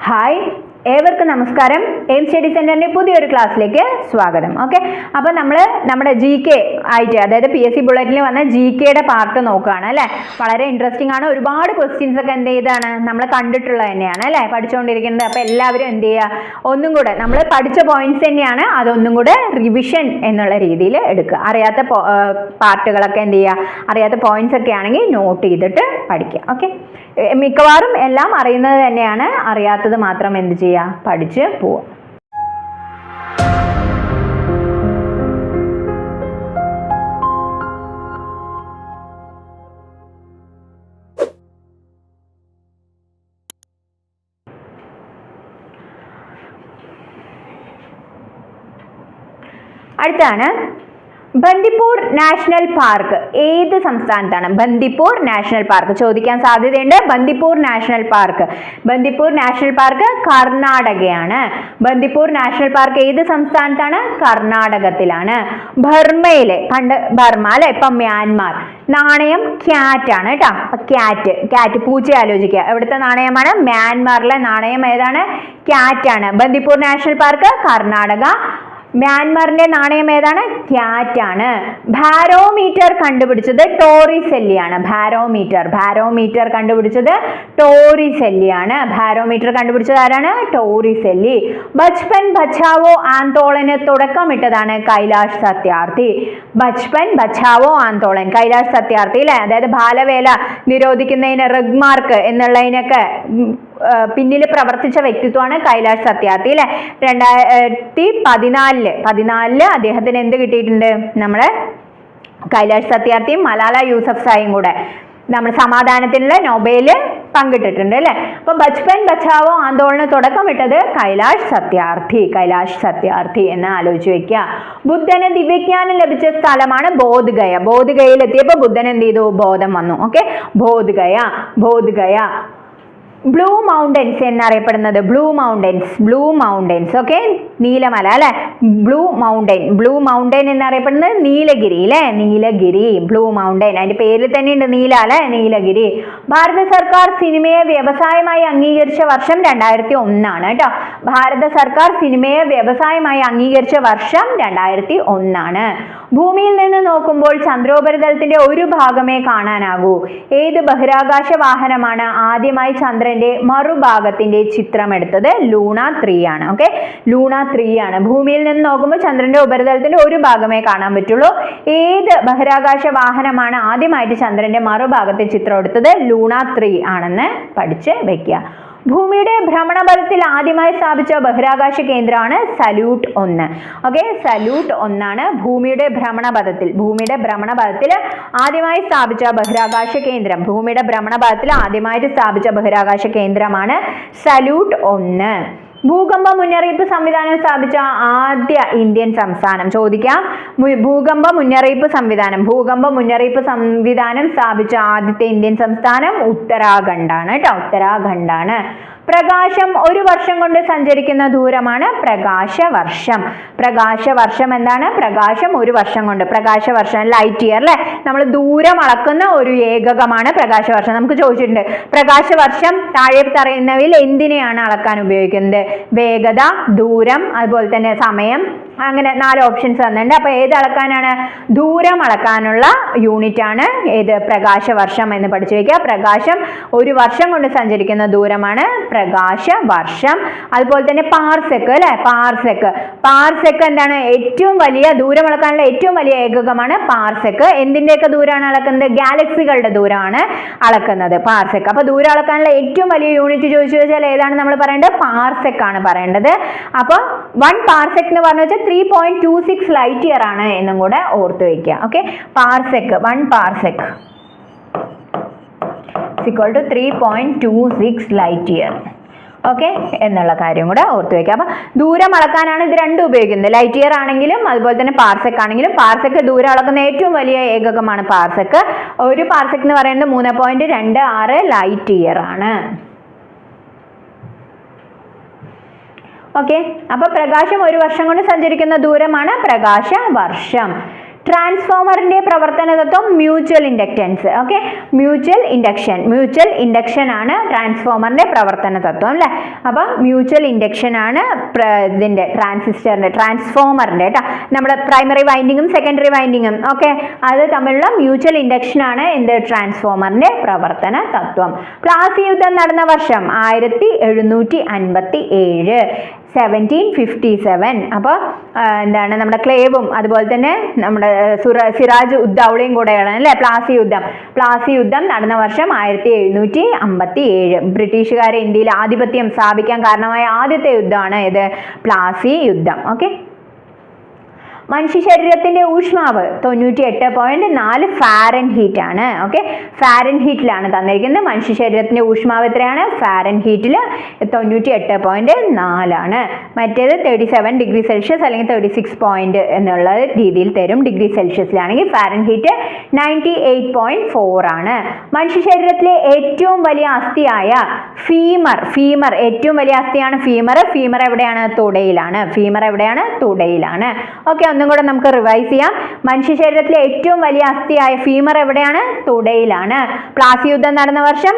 Hi, ഏവർക്കും നമസ്കാരം. Aim study സെന്ററിന്റെ പുതിയൊരു ക്ലാസ്സിലേക്ക് സ്വാഗതം. ഓക്കെ, അപ്പോൾ നമ്മൾ നമ്മുടെ GK ആയിട്ട്, അതായത് PSC ബുള്ളറ്റിൽ വന്ന GKയുടെ പാർട്ട് നോക്കുകയാണ് അല്ലേ. വളരെ ഇൻട്രസ്റ്റിംഗ് ആണ്. ഒരുപാട് ക്വസ്റ്റ്യൻസ് ഒക്കെ എന്ത് ചെയ്താണ് നമ്മൾ കണ്ടിട്ടുള്ളത് തന്നെയാണ് അല്ലേ, പഠിച്ചുകൊണ്ടിരിക്കുന്നത്. അപ്പോൾ എല്ലാവരും എന്ത് ചെയ്യുക, ഒന്നും കൂടെ നമ്മൾ പഠിച്ച പോയിന്റ്സ് തന്നെയാണ്, അതൊന്നും കൂടെ റിവിഷൻ എന്നുള്ള രീതിയിൽ എടുക്കുക. അറിയാത്ത പാർട്ടുകളൊക്കെ എന്ത് ചെയ്യുക, അറിയാത്ത പോയിന്റ്സ് ഒക്കെ ആണെങ്കിൽ നോട്ട് ചെയ്തിട്ട് പഠിക്കുക. ഓക്കെ, മിക്കവാറും എല്ലാം അറിയുന്നത് തന്നെയാണ്, അറിയാത്തത് മാത്രം എന്ത് ചെയ്യുക, പഠിച്ച് പോവുക. അടുത്താണ് ബന്ദിപ്പൂർ നാഷണൽ പാർക്ക് ഏത് സംസ്ഥാനത്താണ്? ബന്ദിപ്പൂർ നാഷണൽ പാർക്ക് ചോദിക്കാൻ സാധ്യതയുണ്ട്. ബന്ദിപ്പൂർ നാഷണൽ പാർക്ക് കർണാടകയാണ്. ബന്ദിപ്പൂർ നാഷണൽ പാർക്ക് ഏത് സംസ്ഥാനത്താണ്? കർണാടകത്തിലാണ്. ബർമയിലെ, പണ്ട് ബർമ അല്ലെ, ഇപ്പൊ മ്യാൻമാർ. നാണയം ക്യാറ്റ് ആണ് കേട്ടോ. അപ്പൊ ക്യാറ്റ് പൂച്ച ആലോചിക്കുക. എവിടുത്തെ നാണയമാണ്? മ്യാൻമാറിലെ നാണയം ഏതാണ്? ക്യാറ്റ് ആണ്. Bandipur national park Karnataka. മ്യാൻമാറിന്റെ നാണയം ഏതാണ്? ക്യാറ്റ് ആണ്. ബാരോമീറ്റർ കണ്ടുപിടിച്ചത് ടോറിസെല്ലിയാണ്. ബാരോമീറ്റർ കണ്ടുപിടിച്ചത് ടോറിസെല്ലിയാണ്. ബാരോമീറ്റർ കണ്ടുപിടിച്ചത് ആരാണ്? ടോറിസെല്ലി. ബച്പൻ ബച്ചാവോ ആന്തോളന് തുടക്കമിട്ടതാണ് കൈലാഷ് സത്യാർത്ഥി. ബച്പൻ ബച്ചാവോ ആന്തോളൻ, കൈലാഷ് സത്യാർത്ഥി അല്ലെ, അതായത് ബാലവേല നിരോധിക്കുന്നതിന് റഗ്മാർക്ക് എന്നുള്ളതിനൊക്കെ പിന്നിൽ പ്രവർത്തിച്ച വ്യക്തിത്വമാണ് കൈലാഷ് സത്യാർത്ഥി അല്ലെ. 2014 അദ്ദേഹത്തിന് എന്ത് കിട്ടിയിട്ടുണ്ട്? നമ്മുടെ കൈലാഷ് സത്യാർത്ഥിയും മലാല യൂസഫ്സായും കൂടെ നമ്മൾ സമാധാനത്തിനുള്ള നൊബേൽ പങ്കിട്ടിട്ടുണ്ട് അല്ലെ. അപ്പൊ ബച്പൻ ബച്ചാവോ ആന്തോളന് തുടക്കമിട്ടത് കൈലാഷ് സത്യാർത്ഥി എന്ന് ആലോചിച്ച് വെക്കുക. ബുദ്ധന് ദിവ്യജ്ഞാനം ലഭിച്ച സ്ഥലമാണ് ബോധ്ഗയ. ബോധ്ഗയയിൽ എത്തിയപ്പോൾ ബുദ്ധൻ എന്ത് ചെയ്തു? ബോധം വന്നു. ഓക്കെ, ബോധ്ഗയ. ബ്ലൂ മൗണ്ടൻസ് എന്നറിയപ്പെടുന്നത് ബ്ലൂ മൗണ്ടൻസ് ഓക്കെ, നീലമല അല്ലെ. ബ്ലൂ മൗണ്ടൻ എന്നറിയപ്പെടുന്നത് നീലഗിരി അല്ലെ, ബ്ലൂ മൗണ്ടൻ, അതിന്റെ പേരിൽ തന്നെ ഉണ്ട് നീല അല്ലെ, നീലഗിരി. ഭാരത സർക്കാർ സിനിമയെ വ്യവസായമായി അംഗീകരിച്ച വർഷം 2001 കേട്ടോ. ഭാരത സർക്കാർ സിനിമയെ വ്യവസായമായി അംഗീകരിച്ച വർഷം 2001. ഭൂമിയിൽ നിന്ന് നോക്കുമ്പോൾ ചന്ദ്രോപരിതലത്തിന്റെ ഒരു ഭാഗമേ കാണാനാകൂ. ഏത് ബഹിരാകാശ വാഹനമാണ് ആദ്യമായി ചന്ദ്രന്റെ മറുഭാഗത്തിന്റെ ചിത്രം എടുത്തത്? ലൂണ 3 ആണ്. ഓക്കെ, ലൂണ 3 ആണ്. ഭൂമിയിൽ നിന്ന് നോക്കുമ്പോൾ ചന്ദ്രന്റെ ഉപരിതലത്തിന്റെ ഒരു ഭാഗമേ കാണാൻ പറ്റുള്ളൂ. ഏത് ബഹിരാകാശ വാഹനമാണ് ആദ്യമായിട്ട് ചന്ദ്രന്റെ മറുഭാഗത്തെ ചിത്രം എടുത്തത്? ലൂണ 3 ആണെന്ന് പഠിച്ച് വെക്കുക. ഭൂമിയുടെ ഭ്രമണപഥത്തിൽ ആദ്യമായി സ്ഥാപിച്ച ബഹിരാകാശ കേന്ദ്രമാണ് സല്യൂട്ട് 1. ഓക്കെ, സല്യൂട്ട് 1 ആണ് ഭൂമിയുടെ ഭ്രമണപഥത്തിൽ ആദ്യമായി സ്ഥാപിച്ച ബഹിരാകാശ കേന്ദ്രം. ആദ്യമായിട്ട് സ്ഥാപിച്ച ബഹിരാകാശ കേന്ദ്രമാണ് സല്യൂട്ട് 1. ഭൂകമ്പ മുന്നറിയിപ്പ് സംവിധാനം സ്ഥാപിച്ച ആദ്യ ഇന്ത്യൻ സംസ്ഥാനം ചോദിക്കാം. ഭൂകമ്പ മുന്നറിയിപ്പ് സംവിധാനം സ്ഥാപിച്ച ആദ്യത്തെ ഇന്ത്യൻ സംസ്ഥാനം ഉത്തരാഖണ്ഡാണ് കേട്ടോ. ഉത്തരാഖണ്ഡാണ്. പ്രകാശം ഒരു വർഷം കൊണ്ട് സഞ്ചരിക്കുന്ന ദൂരമാണ് പ്രകാശവർഷം എന്താണ്? പ്രകാശം ഒരു വർഷം കൊണ്ട്. പ്രകാശവർഷം ലൈറ്റ് ഇയർ അല്ലെ, നമ്മൾ ദൂരം അളക്കുന്ന ഒരു ഏകകമാണ് പ്രകാശവർഷം. നമുക്ക് ചോദിച്ചിട്ടുണ്ട് പ്രകാശവർഷം താഴെ പറയുന്നവയിൽ എന്തിനെയാണ് അളക്കാൻ ഉപയോഗിക്കുന്നത്? വേഗത, ദൂരം, അതുപോലെ തന്നെ സമയം, അങ്ങനെ 4 ഓപ്ഷൻസ് തന്നിട്ടുണ്ട്. അപ്പൊ ഏത് അളക്കാനാണ്? ദൂരം അളക്കാനുള്ള യൂണിറ്റ് ആണ് ഏത്? പ്രകാശവർഷം എന്ന് പഠിച്ചു വെക്കുക. പ്രകാശം ഒരു വർഷം കൊണ്ട് സഞ്ചരിക്കുന്ന ദൂരമാണ് പ്രകാശവർഷം. അതുപോലെ തന്നെ പാർസെക് അല്ലെ, പാർസെക് എന്താണ്? ഏറ്റവും വലിയ ദൂരം അളക്കാനുള്ള ഏറ്റവും വലിയ ഏകകമാണ് പാർസെക്. എന്തിന്റെയൊക്കെ ദൂരമാണ് അളക്കുന്നത്? ഗാലക്സികളുടെ ദൂരമാണ് അളക്കുന്നത് പാർസെക്. അപ്പൊ ദൂരം അളക്കാനുള്ള ഏറ്റവും വലിയ യൂണിറ്റ് ചോദിച്ചു വെച്ചാൽ ഏതാണ് നമ്മൾ പറയേണ്ടത്? പാർസെക് ആണ് പറയേണ്ടത്. അപ്പൊ 1 പാർസെക് എന്ന് പറഞ്ഞു വെച്ചാൽ 3.26 ലൈറ്റ് ഇയർ ആണ് എന്നും കൂടെ ഓർത്ത് വയ്ക്കുക. Okay, 1 parsec = 3.26 light year. Okay, എന്നുള്ള കാര്യം കൂടെ ഓർത്ത് വയ്ക്കുക. അപ്പൊ ദൂരം അളക്കാനാണ് ഇത് രണ്ടും ഉപയോഗിക്കുന്നത്. ലൈറ്റ് ഇയർ ആണെങ്കിലും അതുപോലെ തന്നെ പാർസെക് ആണെങ്കിലും. പാർസെക് ദൂരം അളക്കുന്ന ഏറ്റവും വലിയ ഏകകമാണ് പാർസെക്. ഒരു പാർസെക് എന്ന് പറയുന്നത് 3.26 ലൈറ്റ് ഇയർ ആണ്. ഓക്കെ, അപ്പൊ പ്രകാശം ഒരു വർഷം കൊണ്ട് സഞ്ചരിക്കുന്ന ദൂരമാണ് പ്രകാശവർഷം. ട്രാൻസ്ഫോമറിന്റെ പ്രവർത്തന തത്വം mutual inductance. Okay, mutual induction ആണ് ട്രാൻസ്ഫോമറിന്റെ പ്രവർത്തന തത്വം അല്ലേ. അപ്പൊ മ്യൂച്വൽ ഇൻഡക്ഷൻ ആണ് ഇതിന്റെ ട്രാൻസ്ഫോമറിന്റെ കേട്ടോ. നമ്മുടെ പ്രൈമറി വൈൻഡിങ്ങും സെക്കൻഡറി വൈൻഡിങ്ങും ഓക്കെ, അത് തമ്മിലുള്ള മ്യൂച്വൽ ഇൻഡക്ഷൻ ആണ് എന്ത് ട്രാൻസ്ഫോമറിന്റെ പ്രവർത്തന തത്വം. പ്ലാസി യുദ്ധം നടന്ന വർഷം 1757, 1757. അപ്പോൾ എന്താണ് നമ്മുടെ ക്ലേവും അതുപോലെ തന്നെ നമ്മുടെ സിറാജ് ഉദ്ദൗളയും കൂടെയാണ് അല്ലേ പ്ലാസി യുദ്ധം നടന്ന വർഷം 1757. ബ്രിട്ടീഷുകാരെ ഇന്ത്യയിൽ ആധിപത്യം സ്ഥാപിക്കാൻ കാരണമായ ആദ്യത്തെ യുദ്ധമാണ് ഇത് പ്ലാസി യുദ്ധം. ഓക്കെ, മനുഷ്യ ശരീരത്തിന്റെ ഊഷ്മാവ് 98.4 ഫാരൻഹീറ്റ് ആണ്. ഓക്കെ, ഫാരൻഹീറ്റിലാണ് തന്നിരിക്കുന്നത്. മനുഷ്യ ശരീരത്തിന്റെ ഊഷ്മാവ് എത്രയാണ്? ഫാരൻഹീറ്റിൽ 98.4 ആണ്. മറ്റേത് 37 ഡിഗ്രി സെൽഷ്യസ് അല്ലെങ്കിൽ 36 പോയിന്റ് എന്നുള്ള രീതിയിൽ തരും. ഡിഗ്രി സെൽഷ്യസിലാണെങ്കിൽ ഫാരൻഹീറ്റ് 98.4 ആണ്. മനുഷ്യ ശരീരത്തിലെ ഏറ്റവും വലിയ അസ്ഥിയായ ഫീമർ ഏറ്റവും വലിയ അസ്ഥിയാണ് ഫീമർ എവിടെയാണ്? തുടയിലാണ്. ഓക്കെ, ഒന്നും കൂടെ നമുക്ക് റിവൈസ് ചെയ്യാം. മനുഷ്യ ശരീരത്തിലെ ഏറ്റവും വലിയ അസ്ഥിയായ ഫീമർ എവിടെയാണ്? തുടയിലാണ്. പ്ലാസി യുദ്ധം നടന്ന വർഷം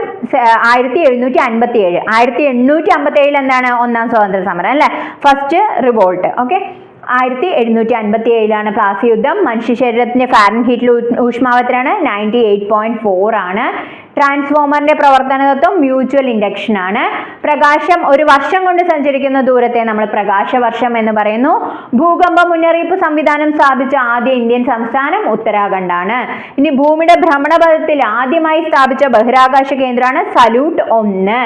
1757. 1857 എന്താണ്? ഒന്നാം സ്വാതന്ത്ര്യ സമരം അല്ലെ, ഫസ്റ്റ് റിവോൾട്ട്. ഓക്കെ, 1757 പ്ലാസി യുദ്ധം. മനുഷ്യ ശരീരത്തിന്റെ ഫാരൻഹീറ്റിൽ ഊഷ്മാവ് എത്രയാണ്? 98.4 ആണ്. ട്രാൻസ്ഫോമറിന്റെ പ്രവർത്തന തത്വം മ്യൂച്വൽ ഇൻഡക്ഷൻ ആണ്. പ്രകാശം ഒരു വർഷം കൊണ്ട് സഞ്ചരിക്കുന്ന ദൂരത്തെ നമ്മൾ പ്രകാശവർഷം എന്ന് പറയുന്നു. ഭൂകമ്പ മുന്നറിയിപ്പ് സംവിധാനം സ്ഥാപിച്ച ആദ്യ ഇന്ത്യൻ സംസ്ഥാനം ഉത്തരാഖണ്ഡ് ആണ്. ഇനി ഭൂമിയുടെ ഭ്രമണപഥത്തിൽ ആദ്യമായി സ്ഥാപിച്ച ബഹിരാകാശ കേന്ദ്രമാണ് സല്യൂട്ട് 1.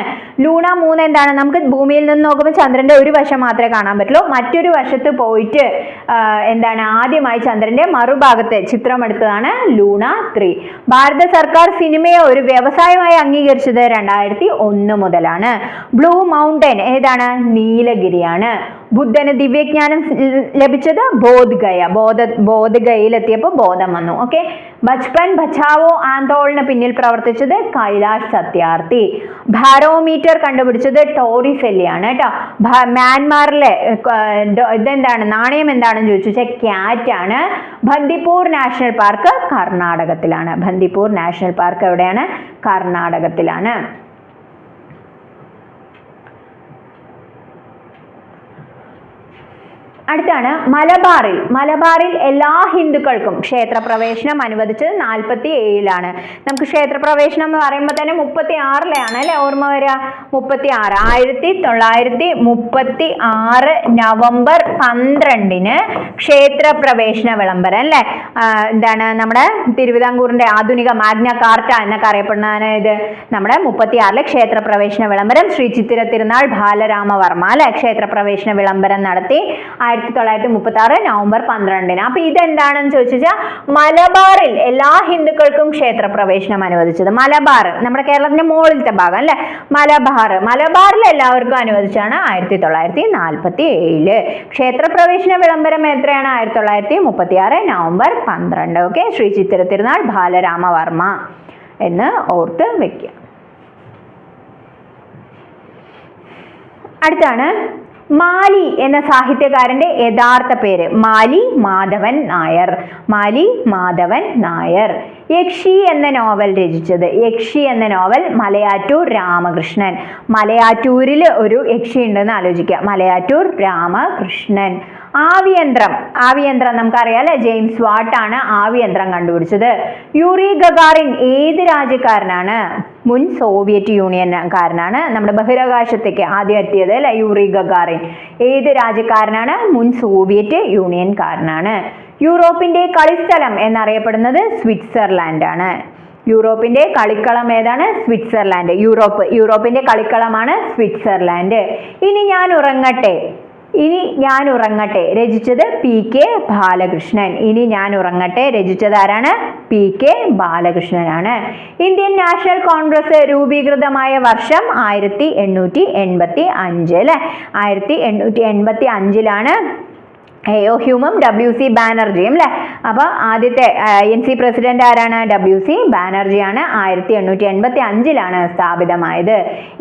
ലൂണ 3 എന്താണ്? നമുക്ക് ഭൂമിയിൽ നിന്ന് നോക്കുമ്പോൾ ചന്ദ്രന്റെ ഒരു വശം മാത്രമേ കാണാൻ പറ്റുള്ളൂ. മറ്റൊരു വശത്ത് പോയിട്ട് എന്താണ് ആദ്യമായി ചന്ദ്രന്റെ മറുഭാഗത്ത് ചിത്രമെടുത്തതാണ് ലൂണ 3. ഭാരത സർക്കാർ സിനിമയെ ഒരു വ്യവസായമായി അംഗീകരിച്ചത് 2001 മുതലാണ്. ബ്ലൂ മൗണ്ടൻ ഏതാണ്? നീലഗിരിയാണ്. ബുദ്ധന് ദിവ്യജ്ഞാനം ലഭിച്ചത് ബോധഗയയിലെത്തിയപ്പോൾ ബോധം വന്നു. ഓക്കെ, ബച്പൻ ബച്ചാവോ ആന്തോളന് പിന്നിൽ പ്രവർത്തിച്ചത് കൈലാഷ് സത്യാർത്ഥി. ബാരോമീറ്റർ കണ്ടുപിടിച്ചത് ടോറിസെല്ലിയാണ് കേട്ടോ. മ്യാൻമാറിലെ ഇതെന്താണ്? നാണയം എന്താണെന്ന് ചോദിച്ചാൽ ക്യാറ്റ് ആണ്. ബന്ദിപ്പൂർ നാഷണൽ പാർക്ക് കർണാടകത്തിലാണ്. എവിടെയാണ്? കർണാടകത്തിലാണ്. അടുത്താണ് മലബാറിൽ എല്ലാ ഹിന്ദുക്കൾക്കും ക്ഷേത്രപ്രവേശനം അനുവദിച്ചത് 47 നമുക്ക് ക്ഷേത്രപ്രവേശനം എന്ന് പറയുമ്പോൾ തന്നെ 36 അല്ലെ ഓർമ്മ വരിക. 1936 നവംബർ 12 ക്ഷേത്രപ്രവേശന വിളംബരം അല്ലെ. എന്താണ് നമ്മുടെ തിരുവിതാംകൂറിന്റെ ആധുനിക മാഗ്ന കാർട്ട എന്നൊക്കെ അറിയപ്പെടുന്നതാണ് ഇത്. നമ്മുടെ 36 ക്ഷേത്രപ്രവേശന വിളംബരം. ശ്രീ ചിത്തിര തിരുനാൾ ബാലരാമവർമ്മ അല്ലെ ക്ഷേത്രപ്രവേശന വിളംബരം നടത്തി 1936 നവംബർ 12. അപ്പൊ ഇതെന്താണെന്ന് ചോദിച്ചാൽ മലബാറിൽ എല്ലാ ഹിന്ദുക്കൾക്കും ക്ഷേത്രപ്രവേശനം അനുവദിച്ചത്. മലബാർ നമ്മുടെ കേരളത്തിന്റെ മുകളിലത്തെ ഭാഗം അല്ലെ. മലബാറിൽ എല്ലാവർക്കും അനുവദിച്ചാണ് 1947. ക്ഷേത്രപ്രവേശന വിളംബരം എത്രയാണ്? 1936 നവംബർ 12. ഓക്കെ, ശ്രീ ചിത്തിര തിരുനാൾ ബാലരാമവർമ്മ എന്ന് ഓർത്ത് വെക്കുക. അടുത്താണ് മാലി എന്ന സാഹിത്യകാരന്റെ യഥാർത്ഥ പേര്. മാലി മാധവൻ നായർ. യക്ഷി എന്ന നോവൽ രചിച്ചത്. മലയാറ്റൂർ രാമകൃഷ്ണൻ. മലയാറ്റൂരിൽ ഒരു യക്ഷി ഉണ്ടെന്ന് ആലോചിക്കുക. മലയാറ്റൂർ രാമകൃഷ്ണൻ. ആവിയന്ത്രം നമുക്കറിയാം അല്ലെ. ജെയിംസ് വാട്ട് ആണ് ആവിയന്ത്രം കണ്ടുപിടിച്ചത്. യൂറി ഗഗാറിൻ ഏത് രാജ്യക്കാരനാണ്? മുൻ സോവിയറ്റ് യൂണിയൻകാരനാണ്. നമ്മുടെ ബഹിരാകാശത്തേക്ക് ആദ്യം എത്തിയത് അല്ലെ യൂറി ഗഗാറിൻ. ഏത് രാജ്യക്കാരനാണ്? മുൻ സോവിയറ്റ് യൂണിയൻകാരനാണ്. യൂറോപ്പിന്റെ കളിസ്ഥലം എന്നറിയപ്പെടുന്നത് സ്വിറ്റ്സർലാൻഡ് ആണ്. യൂറോപ്പിന്റെ കളിക്കളം ഏതാണ്? സ്വിറ്റ്സർലാൻഡ്. യൂറോപ്പിന്റെ കളിക്കളമാണ് സ്വിറ്റ്സർലാൻഡ്. ഇനി ഞാൻ ഉറങ്ങട്ടെ രചിച്ചത് P.K. ബാലകൃഷ്ണൻ. രചിച്ചത് ആരാണ്? P.K. ബാലകൃഷ്ണനാണ്. ഇന്ത്യൻ നാഷണൽ കോൺഗ്രസ് രൂപീകൃതമായ വർഷം 1885 അല്ലെ. 1885 ഹ്യൂമും WC ബാനർജിയും അല്ലെ. അപ്പൊ ആദ്യത്തെ INC പ്രസിഡന്റ് ആരാണ്? WC ബാനർജിയാണ്. 1885 സ്ഥാപിതമായത്.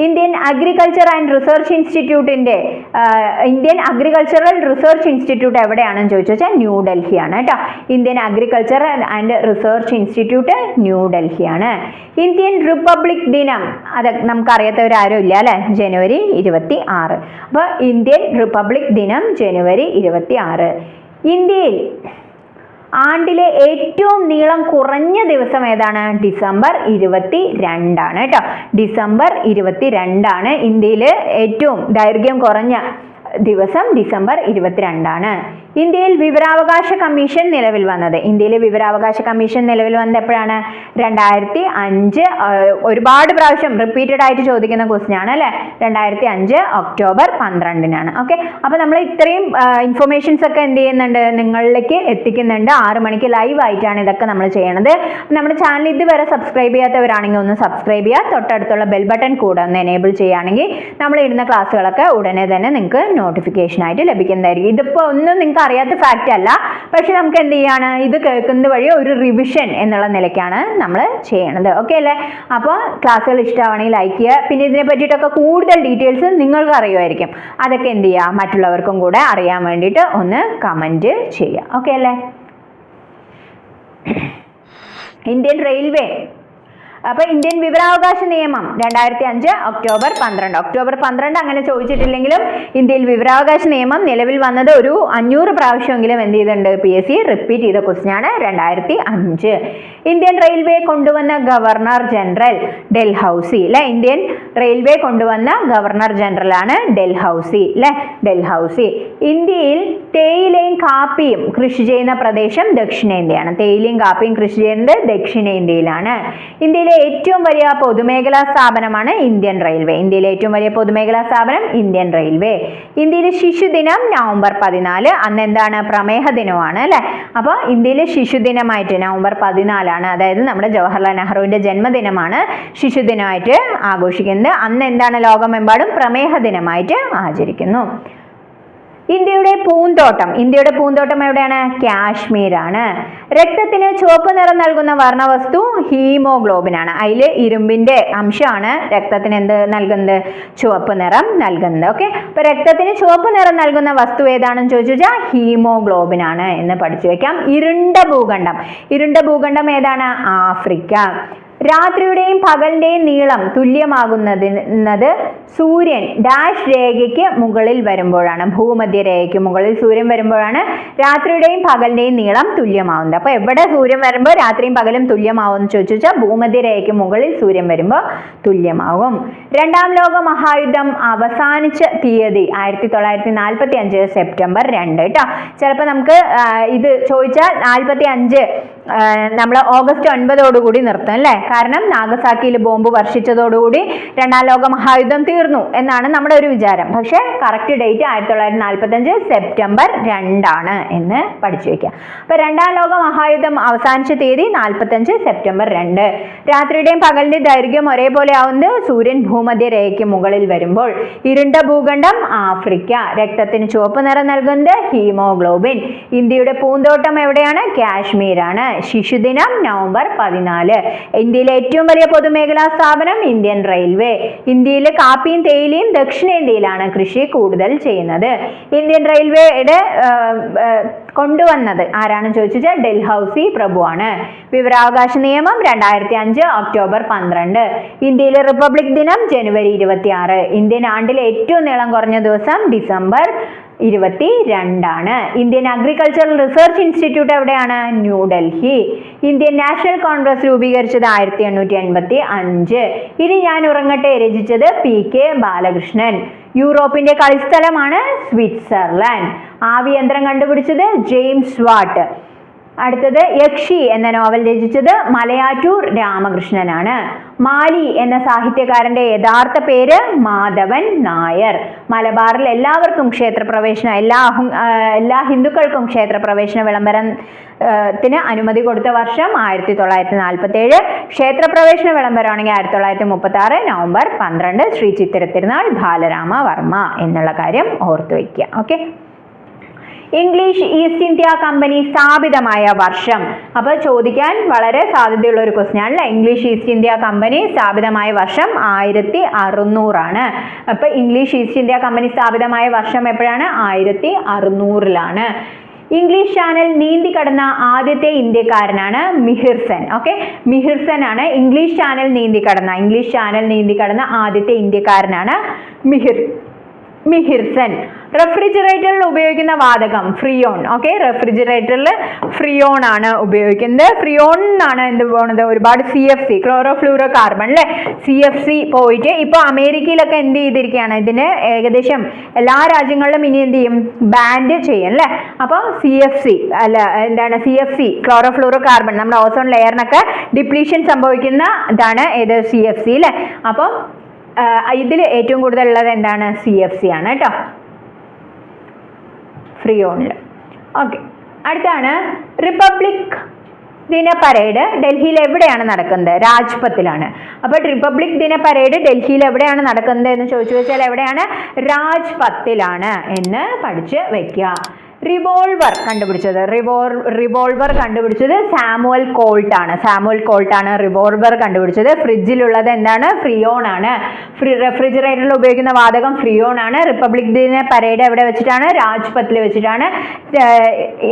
ഇന്ത്യൻ അഗ്രികൾച്ചർ ആൻഡ് റിസർച്ച് ഇൻസ്റ്റിറ്റ്യൂട്ടിന്റെ ഇന്ത്യൻ അഗ്രികൾച്ചറൽ റിസർച്ച് ഇൻസ്റ്റിറ്റ്യൂട്ട് എവിടെയാണെന്ന് ചോദിച്ചാൽ ന്യൂഡൽഹിയാണ് കേട്ടോ. Indian agriculture and research institute ന്യൂഡൽഹിയാണ്. ഇന്ത്യൻ റിപ്പബ്ലിക് ദിനം അത് നമുക്കറിയാത്തവരാരും ഇല്ല അല്ലെ, ജനുവരി 26. അപ്പൊ ഇന്ത്യൻ റിപ്പബ്ലിക് ദിനം ജനുവരി 26. ഇന്ത്യയിൽ ആണ്ടിലെ ഏറ്റവും നീളം കുറഞ്ഞ ദിവസം ഏതാണ്? ഡിസംബർ 22 കേട്ടോ. ഡിസംബർ 22 ഇന്ത്യയിൽ ഏറ്റവും ദൈർഘ്യം കുറഞ്ഞ ദിവസം ഡിസംബർ 22. ഇന്ത്യയിൽ വിവരാവകാശ കമ്മീഷൻ നിലവിൽ വന്നത്. ഇന്ത്യയിലെ വിവരാവകാശ കമ്മീഷൻ നിലവിൽ വന്നത് എപ്പോഴാണ്? 2005. ഒരുപാട് പ്രാവശ്യം റിപ്പീറ്റഡ് ആയിട്ട് ചോദിക്കുന്ന ക്വസ്റ്റ്യൻ ആണ് അല്ലെ. 2005 ഒക്ടോബർ 12. ഓക്കെ, അപ്പൊ നമ്മൾ ഇത്രയും ഇൻഫർമേഷൻസ് ഒക്കെ എന്ത് ചെയ്യുന്നുണ്ട്? നിങ്ങളിലേക്ക് എത്തിക്കുന്നുണ്ട്. 6 മണിക്ക് ലൈവ് ആയിട്ടാണ് ഇതൊക്കെ നമ്മൾ ചെയ്യണത്. നമ്മുടെ ചാനൽ ഇതുവരെ സബ്സ്ക്രൈബ് ചെയ്യാത്തവരാണെങ്കിൽ ഒന്ന് സബ്സ്ക്രൈബ് ചെയ്യുക. തൊട്ടടുത്തുള്ള ബെൽ ബട്ടൺ കൂടെ ഒന്ന് എനേബിൾ ചെയ്യുകയാണെങ്കിൽ നമ്മൾ ഇടുന്ന ക്ലാസ്സുകളൊക്കെ ഉടനെ തന്നെ നിങ്ങൾക്ക് നോട്ടിഫിക്കേഷൻ ആയിട്ട് ലഭിക്കുന്നതായിരിക്കും. ഇതിപ്പോൾ ഒന്നും നിങ്ങൾക്ക് അറിയാത്ത ഫാക്റ്റ് അല്ല, പക്ഷെ നമുക്ക് എന്ത് ചെയ്യാണ്? ഇത് കേൾക്കുന്നത് വഴി ഒരു റിവിഷൻ എന്നുള്ള നിലയ്ക്കാണ് നമ്മൾ ചെയ്യണത്. ഓക്കെ അല്ലേ? അപ്പോൾ ക്ലാസ്സുകൾ ഇഷ്ടമാണെങ്കിൽ ലൈക്ക് ചെയ്യുക. പിന്നെ ഇതിനെ പറ്റിയിട്ടൊക്കെ കൂടുതൽ ഡീറ്റെയിൽസ് നിങ്ങൾക്ക് അറിയുമായിരിക്കും. അതൊക്കെ എന്ത് ചെയ്യുക? മറ്റുള്ളവർക്കും കൂടെ അറിയാൻ വേണ്ടിയിട്ട് ഒന്ന് കമൻറ്റ് ചെയ്യുക. ഓക്കെ അല്ലേ? ഇന്ത്യൻ റെയിൽവേ അപ്പൊ ഇന്ത്യൻ വിവരാവകാശ നിയമം 2005 ഒക്ടോബർ 12. ഒക്ടോബർ 12 അങ്ങനെ ചോദിച്ചിട്ടില്ലെങ്കിലും ഇന്ത്യയിൽ വിവരാവകാശ നിയമം നിലവിൽ വന്നത് ഒരു 500 പ്രാവശ്യമെങ്കിലും എന്ത് ചെയ്തിട്ടുണ്ട്? PSC റിപ്പീറ്റ് ചെയ്ത ക്വസ്റ്റ്യൻ ആണ്. 2005. ഇന്ത്യൻ റെയിൽവേ കൊണ്ടുവന്ന ഗവർണർ ജനറൽ ഡൽഹൌസി അല്ലെ. ഇന്ത്യൻ റെയിൽവേ കൊണ്ടുവന്ന ഗവർണർ ജനറൽ ആണ് ഡൽഹൌസി അല്ലെ. ഡൽഹൌസി. ഇന്ത്യയിൽ തേയിലയും കാപ്പിയും കൃഷി ചെയ്യുന്ന പ്രദേശം ദക്ഷിണേന്ത്യയാണ്. തേയിലയും കാപ്പിയും കൃഷി ചെയ്യുന്നത് ദക്ഷിണേന്ത്യയിലാണ്. ഇന്ത്യയിലെ ഏറ്റവും വലിയ പൊതുമേഖലാ സ്ഥാപനമാണ് ഇന്ത്യൻ റെയിൽവേ. ഇന്ത്യയിലെ ഏറ്റവും വലിയ പൊതുമേഖലാ സ്ഥാപനം ഇന്ത്യൻ റെയിൽവേ. ഇന്ത്യയിലെ ശിശുദിനം നവംബർ 14. അന്ന് എന്താണ്? പ്രമേഹ ദിനമാണ് അല്ലെ. അപ്പോൾ ഇന്ത്യയിലെ ശിശുദിനമായിട്ട് നവംബർ 14, അതായത് നമ്മുടെ ജവഹർലാൽ നെഹ്റുവിന്റെ ജന്മദിനമാണ് ശിശുദിനമായിട്ട് ആഘോഷിക്കുന്നത്. അന്ന് എന്താണ്? ലോകമെമ്പാടും പ്രമേഹ ദിനമായിട്ട് ആചരിക്കുന്നു. ഇന്ത്യയുടെ പൂന്തോട്ടം. ഇന്ത്യയുടെ പൂന്തോട്ടം എവിടെയാണ്? കാശ്മീരാണ്. രക്തത്തിന് ചുവപ്പ് നിറം നൽകുന്ന വർണ്ണവസ്തു ഹീമോഗ്ലോബിൻ ആണ്. അതിൽ ഇരുമ്പിന്റെ അംശമാണ് രക്തത്തിന് എന്ത് നൽകുന്നത്? ചുവപ്പ് നിറം നൽകുന്നത്. ഓക്കെ, അപ്പൊ രക്തത്തിന് ചുവപ്പ് നിറം നൽകുന്ന വസ്തു ഏതാണെന്ന് ചോദിച്ചാൽ ഹീമോഗ്ലോബിൻ ആണ് എന്ന് പഠിച്ചു വെക്കാം. ഇരുണ്ട ഭൂഖണ്ഡം. ഇരുണ്ട ഭൂഖണ്ഡം ഏതാണ്? ആഫ്രിക്ക. രാത്രിയുടെയും പകലിന്റെയും നീളം തുല്യമാകുന്നത് സൂര്യൻ ഡാഷ് രേഖയ്ക്ക് മുകളിൽ വരുമ്പോഴാണ്. ഭൂമധ്യ രേഖയ്ക്ക് മുകളിൽ സൂര്യൻ വരുമ്പോഴാണ് രാത്രിയുടെയും പകലിന്റെയും നീളം തുല്യമാവുന്നത്. അപ്പൊ എവിടെ സൂര്യൻ വരുമ്പോൾ രാത്രിയും പകലും തുല്യമാവും എന്ന് ചോദിച്ചാൽ ഭൂമധ്യ രേഖയ്ക്ക് മുകളിൽ സൂര്യൻ വരുമ്പോൾ തുല്യമാവും. രണ്ടാം ലോക മഹായുദ്ധം അവസാനിച്ച തീയതി 1945 സെപ്റ്റംബർ 2 കേട്ടോ. ചിലപ്പോൾ നമുക്ക് ഇത് ചോദിച്ചാൽ 45 നമ്മൾ ഓഗസ്റ്റ് 9 നിർത്തും അല്ലേ. കാരണം നാഗസാക്കിയിൽ ബോംബ് വർഷിച്ചതോടുകൂടി രണ്ടാം ലോക മഹായുദ്ധം തീർന്നു എന്നാണ് നമ്മുടെ ഒരു വിചാരം. പക്ഷെ കറക്റ്റ് ഡേറ്റ് 1945 സെപ്റ്റംബർ 2 എന്ന് പഠിച്ചു വെക്കുക. അപ്പൊ രണ്ടാം ലോക മഹായുദ്ധം അവസാനിച്ച തീയതി 45 സെപ്റ്റംബർ 2. രാത്രിയുടെയും പകലിന്റെയും ദൈർഘ്യം ഒരേപോലെ ആവുന്നത് സൂര്യൻ ഭൂമധ്യ രേഖയ്ക്ക് മുകളിൽ വരുമ്പോൾ. ഇരുണ്ട ഭൂഖണ്ഡം ആഫ്രിക്ക. രക്തത്തിന് ചുവപ്പ് നിറം നൽകുന്നത് ഹീമോഗ്ലോബിൻ. ഇന്ത്യയുടെ പൂന്തോട്ടം എവിടെയാണ്? കാശ്മീരാണ്. ശിശുദിനം നവംബർ 14. ഇന്ത്യയിലെ ഏറ്റവും വലിയ പൊതുമേഖലാ സ്ഥാപനം ഇന്ത്യൻ റെയിൽവേ. ഇന്ത്യയിൽ കാപ്പിയും തേയിലയും ദക്ഷിണേന്ത്യയിലാണ് കൃഷി കൂടുതൽ ചെയ്യുന്നത്. ഇന്ത്യൻ റെയിൽവേയുടെ കൊണ്ടുവന്നത് ആരാണെന്ന് ചോദിച്ചാൽ ഡൽഹൌസി പ്രഭുവാണ്. വിവരാവകാശ നിയമം 2005 ഒക്ടോബർ 12. ഇന്ത്യയിലെ റിപ്പബ്ലിക് ദിനം ജനുവരി 26. ഇന്ത്യൻ ആണ്ടിലെ ഏറ്റവും നീളം കുറഞ്ഞ ദിവസം December 22. Indian agricultural research institute എവിടെയാണ്? ന്യൂഡൽഹി. ഇന്ത്യൻ നാഷണൽ കോൺഗ്രസ് രൂപീകരിച്ചത് 1885. ഇനി ഞാൻ ഉറങ്ങട്ടെ രചിച്ചത് PK ബാലകൃഷ്ണൻ. യൂറോപ്പിന്റെ കളിസ്ഥലമാണ് സ്വിറ്റ്സർലാൻഡ്. ആവിയന്ത്രം കണ്ടുപിടിച്ചത് ജെയിംസ് വാട്ട്. അടുത്തത് യക്ഷി എന്ന നോവൽ രചിച്ചത് മലയാറ്റൂർ രാമകൃഷ്ണനാണ്. മാലി എന്ന സാഹിത്യകാരന്റെ യഥാർത്ഥ പേര് മാധവൻ നായർ. മലബാറിൽ എല്ലാവർക്കും ക്ഷേത്രപ്രവേശനം, എല്ലാ ഹിന്ദുക്കൾക്കും ക്ഷേത്രപ്രവേശന വിളംബരത്തിന് അനുമതി കൊടുത്ത വർഷം 1947. ക്ഷേത്രപ്രവേശന വിളംബരമാണെങ്കിൽ 1936 നവംബർ 12. ശ്രീ ചിത്തിര തിരുനാൾ ബാലരാമ വർമ്മ എന്നുള്ള കാര്യം ഓർത്തു വയ്ക്കുക. Okay, English East India company സ്ഥാപിതമായ വർഷം. അപ്പോൾ ചോദിക്കാൻ വളരെ സാധ്യതയുള്ള ഒരു ക്വസ്റ്റ്യൻ ആണല്ലേ. ഇംഗ്ലീഷ് ഈസ്റ്റ് ഇന്ത്യ കമ്പനി സ്ഥാപിതമായ വർഷം 1600 അപ്പോൾ ഇംഗ്ലീഷ് ഈസ്റ്റ് ഇന്ത്യ കമ്പനി സ്ഥാപിതമായ വർഷം എപ്പോഴാണ്? 1600. ഇംഗ്ലീഷ് ചാനൽ നീന്തി കടന്ന ആദ്യത്തെ ഇന്ത്യക്കാരനാണ് മിഹിർ സെൻ. ഓക്കെ, മിഹിർ സെൻ ആണ് ഇംഗ്ലീഷ് ചാനൽ നീന്തി കടന്ന ആദ്യത്തെ ഇന്ത്യക്കാരനാണ് മിഹിർ സെൻ. റെഫ്രിജറേറ്ററിൽ ഉപയോഗിക്കുന്ന വാതകം ഫ്രിയോൺ. ഓക്കെ, റെഫ്രിജറേറ്ററിൽ ഫ്രിയോൺ ആണ് ഉപയോഗിക്കുന്നത്. ഫ്രിയോൺ ആണ് എന്ത് പോകുന്നത്? ഒരുപാട് CFC ക്ലോറോ ഫ്ലൂറോ കാർബൺ അല്ലേ, CFC പോയിട്ട് ഇപ്പോൾ അമേരിക്കയിലൊക്കെ എന്ത് ചെയ്തിരിക്കുകയാണ്? ഇതിന് ഏകദേശം എല്ലാ രാജ്യങ്ങളിലും ഇനി എന്ത് ചെയ്യും? ബാൻഡ് ചെയ്യും അല്ലേ. അപ്പോൾ CFC ക്ലോറോ ഫ്ലൂറോ കാർബൺ നമ്മുടെ ഓസോൺ ലെയറിനൊക്കെ ഡിപ്ലീഷൻ സംഭവിക്കുന്ന ഇതാണ് ഏത്? CFC അല്ലേ. അപ്പോൾ ഇതിൽ ഏറ്റവും കൂടുതൽ ഉള്ളത് എന്താണ്? CFC ആണ് കേട്ടോ, ഫ്രിയോണിൽ. ഓക്കെ, അടുത്താണ് റിപ്പബ്ലിക് ദിന പരേഡ് ഡൽഹിയിൽ എവിടെയാണ് നടക്കുന്നത്? രാജ്പത്തിലാണ്. അപ്പോൾ റിപ്പബ്ലിക് ദിന പരേഡ് ഡൽഹിയിൽ എവിടെയാണ് നടക്കുന്നത് എന്ന് ചോദിച്ചു വെച്ചാൽ എവിടെയാണ്? രാജ്പത്തിലാണ് എന്ന് പഠിച്ച് വെക്കുക. റിവോൾവർ കണ്ടുപിടിച്ചത് സാമുവൽ കോൾട്ട് ആണ് റിവോൾവർ കണ്ടുപിടിച്ചത്. ഫ്രിഡ്ജിലുള്ളത് എന്താണ്? ഫ്രിയോൺ ആണ്. റെഫ്രിജറേറ്ററിൽ ഉപയോഗിക്കുന്ന വാതകം ഫ്രിയോൺ ആണ്. റിപ്പബ്ലിക് ദിന പരേഡ് എവിടെ വെച്ചിട്ടാണ്? രാജ്പത്തിൽ വെച്ചിട്ടാണ്.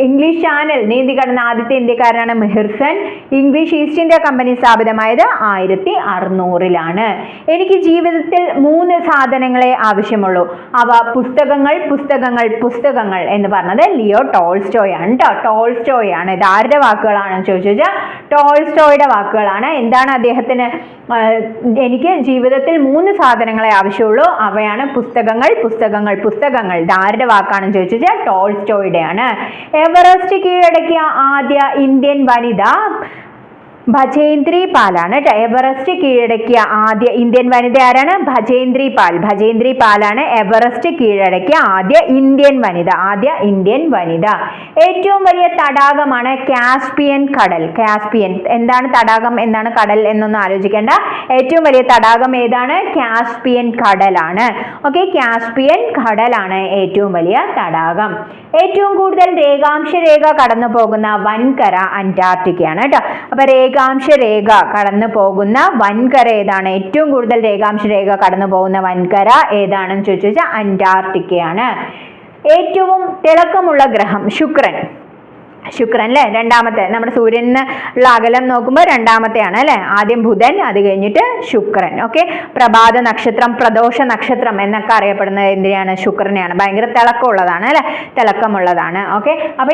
ഇംഗ്ലീഷ് ചാനൽ നീന്തി കടന്ന ആദ്യത്തെ ഇന്ത്യക്കാരനാണ് Mihir Sen. English East India Company സ്ഥാപിതമായത് 1600. എനിക്ക് ജീവിതത്തിൽ 3 സാധനങ്ങളെ ആവശ്യമുള്ളൂ. അവ പുസ്തകങ്ങൾ എന്ന് പറഞ്ഞത് ലിയോ ടോൾസ്റ്റോയ് ആണ് കേട്ടോ. ടോൾസ്റ്റോയ് ആണ്. ഇത് ആരുടെ വാക്കുകളാണെന്ന് ചോദിച്ചു കഴിഞ്ഞാൽ ടോൾസ്റ്റോയുടെ വാക്കുകളാണ്. എന്താണ് അദ്ദേഹത്തിന്? എനിക്ക് ജീവിതത്തിൽ 3 സാധനങ്ങളെ ആവശ്യമുള്ളൂ, അവയാണ് പുസ്തകങ്ങൾ. ഇത് ആരുടെ വാക്കാണെന്ന് ചോദിച്ചു കഴിഞ്ഞാൽ ടോൾസ്റ്റോയുടെയാണ്. എവറസ്റ്റ് കീഴടക്കിയ ആദ്യ ഇന്ത്യൻ വനിത ഭജേന്ദ്രി പാലാണ് കേട്ടോ. എവറസ്റ്റ് കീഴടക്കിയ ആദ്യ ഇന്ത്യൻ വനിത ആരാണ്? ഭജേന്ദ്രി പാലാണ് എവറസ്റ്റ് കീഴടക്കിയ ആദ്യ ഇന്ത്യൻ വനിത. ഏറ്റവും വലിയ തടാകമാണ് കാസ്പിയൻ കടൽ. എന്താണ് തടാകം, എന്താണ് കടൽ എന്നൊന്നും ആലോചിക്കേണ്ട. ഏറ്റവും വലിയ തടാകം ഏതാണ്? കാസ്പിയൻ കടലാണ്. ഓക്കെ, കാസ്പിയൻ കടലാണ് ഏറ്റവും വലിയ തടാകം. ഏറ്റവും കൂടുതൽ രേഖാംശ രേഖ കടന്നു പോകുന്ന വൻകര അന്റാർട്ടിക്കയാണ് കേട്ടോ. അപ്പൊ രേഖാംശ രേഖ കടന്നു പോകുന്ന വൻകര ഏതാണ്? ഏറ്റവും കൂടുതൽ രേഖാംശ രേഖ കടന്നു പോകുന്ന വൻകര ഏതാണെന്ന് ചോദിച്ചു വെച്ചാൽ അന്റാർട്ടിക്കയാണ്. ഏറ്റവും തിളക്കമുള്ള ഗ്രഹം ശുക്രൻ അല്ലേ, രണ്ടാമത്തെ. നമ്മുടെ സൂര്യനുള്ള അകലം നോക്കുമ്പോൾ രണ്ടാമത്തെയാണ് അല്ലെ. ആദ്യം ബുധൻ, അത് കഴിഞ്ഞിട്ട് ശുക്രൻ. ഓക്കെ, പ്രഭാത നക്ഷത്രം, പ്രദോഷ നക്ഷത്രം എന്നൊക്കെ അറിയപ്പെടുന്നത് എന്തിനാണ്? ശുക്രനെയാണ്. ഭയങ്കര തിളക്കമുള്ളതാണ് അല്ലെ, തിളക്കമുള്ളതാണ്. ഓക്കെ, അപ്പൊ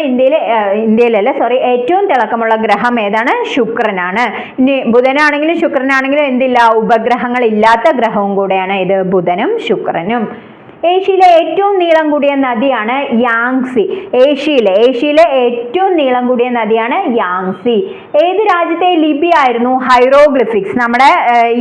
ഏറ്റവും തിളക്കമുള്ള ഗ്രഹം ഏതാണ്? ശുക്രനാണ്. ഇനി ബുധനാണെങ്കിലും ശുക്രനാണെങ്കിലും എന്തില്ല? ഉപഗ്രഹങ്ങൾ ഇല്ലാത്ത ഗ്രഹവും കൂടെയാണ് ഇത് ബുധനും ശുക്രനും. ഏഷ്യയിലെ ഏറ്റവും നീളം കൂടിയ നദിയാണ് യാങ്സി. ഏഷ്യയിലെ ഏറ്റവും നീളം കൂടിയ നദിയാണ് യാങ്സി. ഏത് രാജ്യത്തെ ലിപി ആയിരുന്നു ഹൈറോഗ്ലിഫിക്സ്? നമ്മുടെ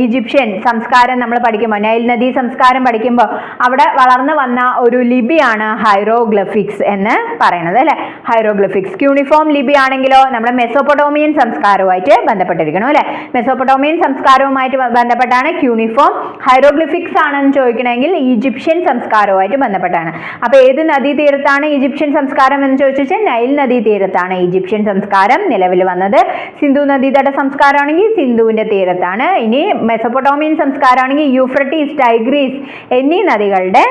ഈജിപ്ഷ്യൻ സംസ്കാരം നമ്മൾ പഠിക്കുമ്പോൾ, നൈൽ നദി സംസ്കാരം പഠിക്കുമ്പോൾ അവിടെ വളർന്നു വന്ന ഒരു ലിപിയാണ് ഹൈറോഗ്ലിഫിക്സ് എന്ന് പറയുന്നത് അല്ലെ. ഹൈറോഗ്ലിഫിക്സ്. ക്യൂണിഫോം ലിപി ആണെങ്കിലോ നമ്മുടെ മെസോപ്പൊട്ടോമിയൻ സംസ്കാരവുമായിട്ട് ബന്ധപ്പെട്ടിരിക്കണം അല്ലെ. മെസോപ്പൊട്ടോമിയൻ സംസ്കാരവുമായിട്ട് ബന്ധപ്പെട്ടാണ് ക്യൂണിഫോം. ഹൈറോഗ്ലിഫിക്സ് ആണെന്ന് ചോദിക്കണമെങ്കിൽ ഈജിപ്ഷ്യൻ സംസ്കാരവുമായിട്ട് ബന്ധപ്പെട്ടാണ്. അപ്പൊ ഏത് നദീതീരത്താണ് ഈജിപ്ഷ്യൻ സംസ്കാരം എന്ന് ചോദിച്ചാൽ നൈൽ നദീതീരത്താണ് ഈജിപ്ഷ്യൻ സംസ്കാരം നിലവിൽ വന്നത്. സിന്ധു നദീതട സംസ്കാരമാണെങ്കിൽ സിന്ധുവിന്റെ തീരത്താണ്. ഇനി മെസോപ്പൊട്ടോമിയൻ സംസ്കാരമാണെങ്കിൽ യൂഫ്രട്ടീസ്, ടൈഗ്രീസ് എന്നീ നദികളുടെ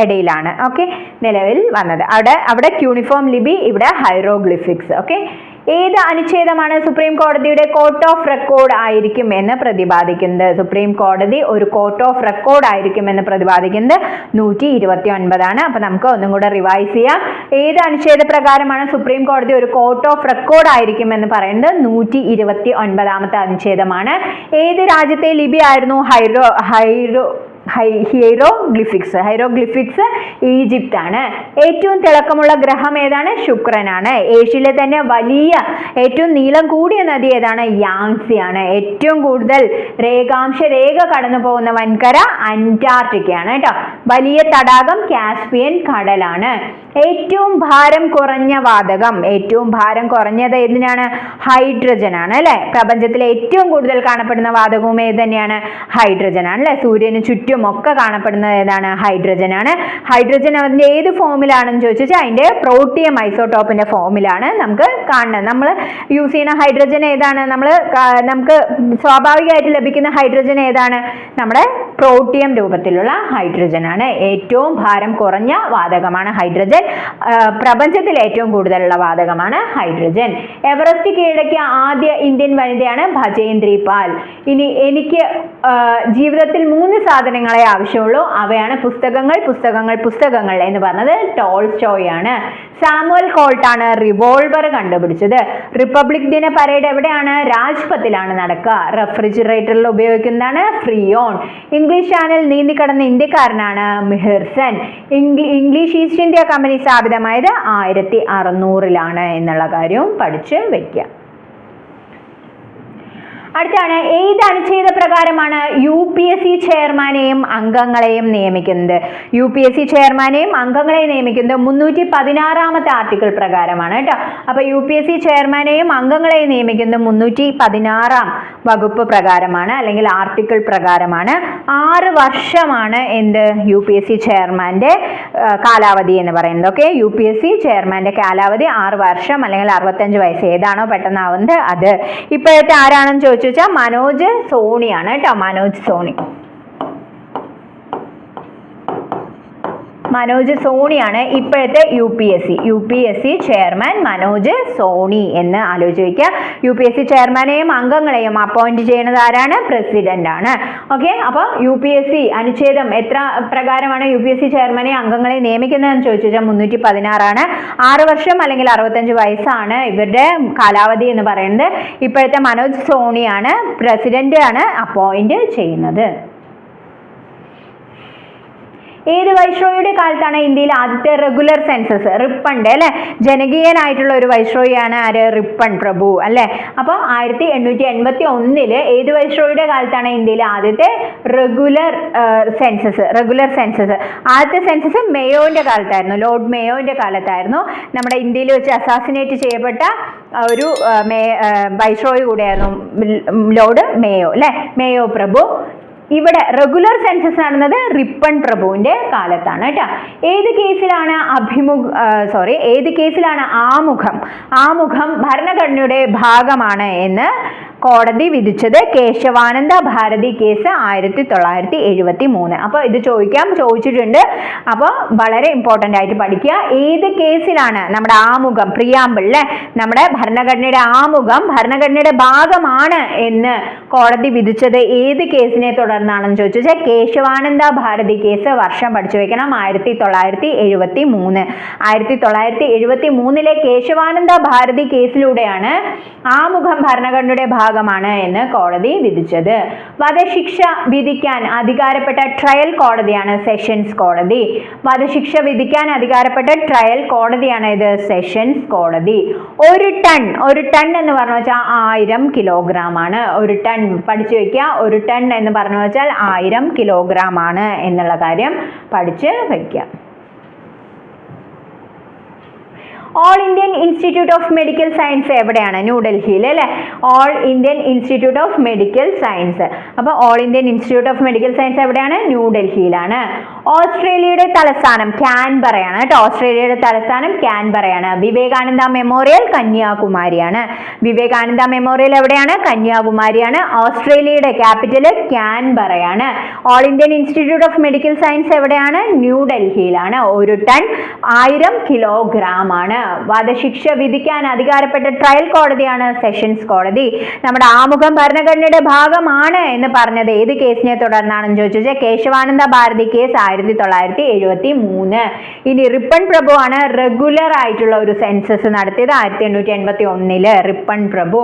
ഇടയിലാണ് ഓക്കെ നിലവിൽ വന്നത്. അവിടെ ക്യൂണിഫോം ലിപി, ഇവിടെ ഹൈറോഗ്ലിഫിക്സ്. ഓക്കെ, ഏത് അനുച്ഛേദമാണ് സുപ്രീം കോടതിയുടെ കോർട്ട് ഓഫ് റെക്കോർഡ് ആയിരിക്കും എന്ന് പ്രതിപാദിക്കുന്നത്? സുപ്രീം കോടതി ഒരു കോർട്ട് ഓഫ് റെക്കോർഡ് ആയിരിക്കും എന്ന് പ്രതിപാദിക്കുന്നത് 129 അപ്പൊ നമുക്ക് ഒന്നും കൂടെ റിവൈസ് ചെയ്യാം. ഏത് അനുച്ഛേദ പ്രകാരമാണ് സുപ്രീം കോടതി ഒരു കോർട്ട് ഓഫ് റെക്കോർഡ് ആയിരിക്കും എന്ന് പറയുന്നത്? 129 അനുച്ഛേദമാണ്. ഏത് രാജ്യത്തെ ലിപി ആയിരുന്നു ഹൈറോഗ്ലിഫിക്സ്? ഈജിപ്ത് ആണ്. ഏറ്റവും തിളക്കമുള്ള ഗ്രഹം ഏതാണ്? ശുക്രനാണ്. ഏഷ്യയിലെ തന്നെ വലിയ ഏറ്റവും നീളം കൂടിയ നദി ഏതാണ്? യാങ്സി ആണ്. ഏറ്റവും കൂടുതൽ രേഖാംശ രേഖ കടന്നു പോകുന്ന വൻകര അന്റാർട്ടിക്കയാണ് കേട്ടോ. വലിയ തടാകം കാസ്പിയൻ കടലാണ്. ഏറ്റവും ഭാരം കുറഞ്ഞ വാതകം, ഏറ്റവും ഭാരം കുറഞ്ഞത് ഏതിനാണ്? ഹൈഡ്രജൻ ആണ് അല്ലെ. പ്രപഞ്ചത്തിലെ ഏറ്റവും കൂടുതൽ കാണപ്പെടുന്ന വാതകവും ഏത് തന്നെയാണ്? ഹൈഡ്രജൻ ആണ് അല്ലെ. സൂര്യന് ചുറ്റും ഓക്സിജനും ഒക്കെ കാണപ്പെടുന്നത് ഏതാണ്? ഹൈഡ്രജൻ ആണ്. ഹൈഡ്രജൻ അതിന്റെ ഏത് ഫോമിലാണെന്ന് ചോദിച്ചാൽ അതിന്റെ പ്രോട്ടിയം ഐസോടോപ്പിന്റെ ഫോമിലാണ് നമുക്ക് കാണുന്നത്. നമ്മൾ യൂസ് ചെയ്യുന്ന ഹൈഡ്രജൻ ഏതാണ്? നമുക്ക് സ്വാഭാവികമായിട്ട് ലഭിക്കുന്ന ഹൈഡ്രജൻ ഏതാണ്? നമ്മുടെ പ്രോട്ടിയം രൂപത്തിലുള്ള ഹൈഡ്രജൻ ആണ്. ഏറ്റവും ഭാരം കുറഞ്ഞ വാതകമാണ് ഹൈഡ്രജൻ. പ്രപഞ്ചത്തിൽ ഏറ്റവും കൂടുതലുള്ള വാതകമാണ് ഹൈഡ്രജൻ. എവറസ്റ്റ് കീഴടക്കിയ ആദ്യ ഇന്ത്യൻ വനിതയാണ് ഭജേന്ദ്രി പാൽ. ഇനി എനിക്ക് ജീവിതത്തിൽ 3 സാധനങ്ങളെ ആവശ്യമുള്ളൂ, അവയാണ് പുസ്തകങ്ങൾ പുസ്തകങ്ങൾ പുസ്തകങ്ങൾ എന്ന് പറഞ്ഞത് ടോൾസ്റ്റോയ് ആണ്. സാമുവൽ കോൾട്ട് ആണ് റിവോൾവർ കണ്ടുപിടിച്ചത്. റിപ്പബ്ലിക് ദിന പരേഡ് എവിടെയാണ്? രാജ്പഥിലാണ് നടക്കുക. റെഫ്രിജറേറ്ററിൽ ഉപയോഗിക്കുന്നതാണ് freon. English channel നീന്തിക്കടന്ന ഇന്ത്യക്കാരനാണ് മിഹിർസൺ. English East India Company സ്ഥാപിതമായത് 1600 എന്നുള്ള കാര്യവും പഠിച്ച് വെക്കുക. അടുത്താണ്, ഏത് അനുച്ഛേദ പ്രകാരമാണ് UPSC ചെയർമാനെയും അംഗങ്ങളെയും നിയമിക്കുന്നത്? UPSC ചെയർമാനെയും അംഗങ്ങളെയും നിയമിക്കുന്നത് 316 ആർട്ടിക്കിൾ പ്രകാരമാണ് കേട്ടോ. അപ്പൊ UPSC ചെയർമാനെയും അംഗങ്ങളെയും നിയമിക്കുന്നത് 316 വകുപ്പ് പ്രകാരമാണ്, അല്ലെങ്കിൽ ആർട്ടിക്കിൾ പ്രകാരമാണ്. 6 വർഷമാണ് എന്ത്? UPSC ചെയർമാന്റെ കാലാവധി എന്ന് പറയുന്നത്. ഓക്കെ, UPSC ചെയർമാന്റെ കാലാവധി 6 വർഷം അല്ലെങ്കിൽ 65 വയസ്സ്, ഏതാണോ പെട്ടെന്നാവുന്നത് അത്. ഇപ്പോഴത്തെ ആരാണെന്ന് ചോദിച്ചു വെച്ചാൽ മനോജ് സോണിയാണ് കേട്ടോ. മനോജ് സോണി. മനോജ് സോണിയാണ് ഇപ്പോഴത്തെ UPSC ചെയർമാൻ. മനോജ് സോണി എന്ന് ആലോചിച്ച് വയ്ക്കുക. UPSC ചെയർമാനെയും അംഗങ്ങളെയും അപ്പോയിന്റ് ചെയ്യുന്നത് ആരാണ്? പ്രസിഡന്റ് ആണ്. ഓക്കെ, അപ്പോൾ UPSC അനുച്ഛേദം എത്ര പ്രകാരമാണ് UPSC ചെയർമാനെയും അംഗങ്ങളെയും നിയമിക്കുന്നതെന്ന് ചോദിച്ചു വെച്ചാൽ 316 6 വർഷം അല്ലെങ്കിൽ 65 വയസ്സാണ് ഇവരുടെ കാലാവധി എന്ന് പറയുന്നത്. ഇപ്പോഴത്തെ മനോജ് സോണിയാണ് പ്രസിഡന്റ് ആണ് അപ്പോയിന്റ് ചെയ്യുന്നത്. ഏത് വൈസ്രോയിയുടെ കാലത്താണ് ഇന്ത്യയിൽ ആദ്യത്തെ റെഗുലർ സെൻസസ്? റിപ്പണ്ട് അല്ലെ, ജനകീയനായിട്ടുള്ള ഒരു വൈസ്രോയിയാണ് ആര്? റിപ്പൺ പ്രഭു അല്ലെ. അപ്പോൾ 1881 ഏത് വൈസ്രോയിയുടെ കാലത്താണ് ഇന്ത്യയിൽ ആദ്യത്തെ റെഗുലർ സെൻസസ്? ആദ്യത്തെ സെൻസസ് മേയോന്റെ കാലത്തായിരുന്നു, ലോർഡ് മേയോന്റെ കാലത്തായിരുന്നു. നമ്മുടെ ഇന്ത്യയിൽ വെച്ച് അസാസിനേറ്റ് ചെയ്യപ്പെട്ട ഒരു വൈസ്രോയി കൂടെയായിരുന്നു ലോർഡ് മേയോ അല്ലെ, മേയോ പ്രഭു. ഇവിടെ റെഗുലർ സെൻസസ് നടന്നത് റിപ്പൺ പ്രഭുവിന്റെ കാലത്താണ് കേട്ടോ. ഏത് കേസിലാണ് ആമുഖം ഭരണഘടനയുടെ ഭാഗമാണ് എന്ന് കോടതി വിധിച്ചത്? കേശവാനന്ദ ഭാരതി കേസ് 1973. അപ്പോൾ ഇത് ചോദിച്ചിട്ടുണ്ട്. അപ്പോൾ വളരെ ഇമ്പോർട്ടൻ്റ് ആയിട്ട് പഠിക്കുക. ഏത് കേസിലാണ് നമ്മുടെ ആമുഖം, പ്രിയാമ്പിളിലെ നമ്മുടെ ഭരണഘടനയുടെ ആമുഖം ഭരണഘടനയുടെ ഭാഗമാണ് എന്ന് കോടതി വിധിച്ചത്? ഏത് കേസിനെ തുടർന്നാണെന്ന് ചോദിച്ചാൽ കേശവാനന്ദ ഭാരതി കേസ്. വർഷം പഠിച്ചു വെക്കണം, 1973. 1973 കേശവാനന്ദ ഭാരതി കേസിലൂടെയാണ് ആമുഖം ഭരണഘടനയുടെ ഭാഗമാണ് എന്ന് കോടതി വിധിച്ചത്. വധശിക്ഷ വിധിക്കാൻ അധികാരപ്പെട്ട ട്രയൽ കോടതിയാണ് സെഷൻസ് കോടതി. വധശിക്ഷ വിധിക്കാൻ അധികാരപ്പെട്ട ട്രയൽ കോടതിയാണ് ഇത് സെഷൻസ് കോടതി. ഒരു ടൺ എന്ന് പറഞ്ഞു വെച്ചാൽ 1000 കിലോഗ്രാം ആണ്. ഒരു ടൺ പഠിച്ചു വെക്കുക. ഒരു ടൺ എന്ന് പറഞ്ഞു വെച്ചാൽ 1000 കിലോഗ്രാം ആണ് എന്നുള്ള കാര്യം പഠിച്ച് വെക്കുക. All Indian institute of medical science എവിടെയാണ്? ന്യൂഡൽഹിയിൽ അല്ലെ. All Indian institute of medical science. അപ്പോൾ all Indian institute of medical science എവിടെയാണ്? ന്യൂഡൽഹിയിലാണ്. ഓസ്ട്രേലിയയുടെ തലസ്ഥാനം ക്യാൻബറയാണ് കേട്ടോ. ഓസ്ട്രേലിയയുടെ തലസ്ഥാനം ക്യാൻബറയാണ്. വിവേകാനന്ദ മെമ്മോറിയൽ കന്യാകുമാരിയാണ്. വിവേകാനന്ദ മെമ്മോറിയൽ എവിടെയാണ്? കന്യാകുമാരിയാണ്. ഓസ്ട്രേലിയയുടെ ക്യാപിറ്റൽ ക്യാൻബറയാണ്. All Indian institute of medical science എവിടെയാണ്? ന്യൂഡൽഹിയിലാണ്. ഒരു ടൺ 1000 കിലോഗ്രാം ആണ്. വധശിക്ഷ വിധിക്കാൻ അധികാരപ്പെട്ട ട്രയൽ കോടതിയാണ് സെഷൻസ് കോടതി. നമ്മുടെ ആമുഖം ഭരണഘടനയുടെ ഭാഗമാണ് എന്ന് പറഞ്ഞത് ഏത് കേസിനെ തുടർന്നാണെന്ന് ചോദിച്ചാൽ കേശവാനന്ദ ഭാരതി കേസ് 1973. ഇനി റിപ്പൺ പ്രഭു ആണ് റെഗുലർ ആയിട്ടുള്ള ഒരു സെൻസസ് നടത്തിയത് 1881. റിപ്പൺ പ്രഭു.